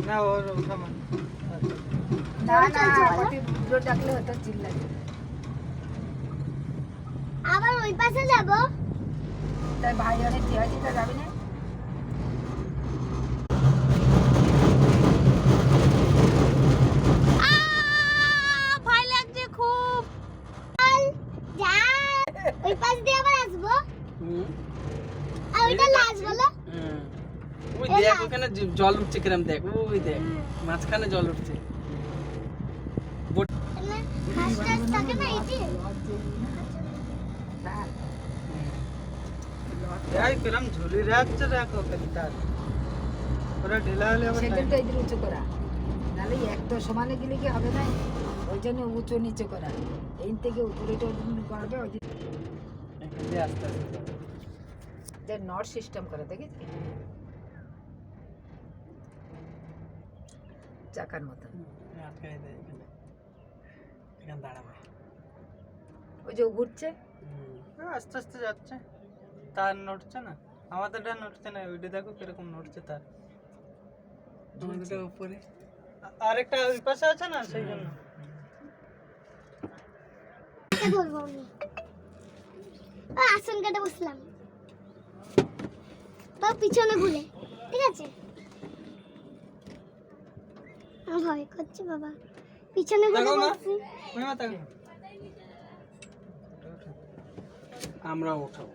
না ওর ওঠা মানে না না কত দূর ডাকলে হতো চিল্লাই আবার ওই পাশে যাব তাই ভাই অনেক জিহাদি তা যাবি না ভয় লাগছে খুব যা ওই পাশ দিয়ে আবার আসবো আর ওইটা লাজ বলো ওই দেখ ওখানে জল উঠছে কিরম দেখ ওই দেখ মাঝখানে জল উঠছে হাসটাস থাকে না এইটি এই কিরম ঝুলি রাখছে দেখো কেনটা ওরা ঢিলা হলে আবার সেকেন্ডটা ইধর উঁচু করা নালে এক তো সমানে গেলে কি হবে না ওই জন্য উঁচু নিচু করা এই থেকে উপরেটা করবে ওই এখানে আস্তে আস্তে যে নট সিস্টেম করে দেখেছি চাকার মতো আটকাই দেয় এখানে এখানে দাঁড়াবে ওই যে ঘুরছে আস্তে আস্তে যাচ্ছে তার নড়ছে না আমাদেরটা নড়ছে না ওইটা দেখো কিরকম নড়ছে তার উপরে আরেকটা ওই পাশে আছে না সেই জন্য বলবো আমি আসন কাটে বসলাম তো পিছনে ঘুরে ঠিক আছে আমার ভয় করছে বাবা পিছনে ঘুরে বসছি আমরা উঠাবো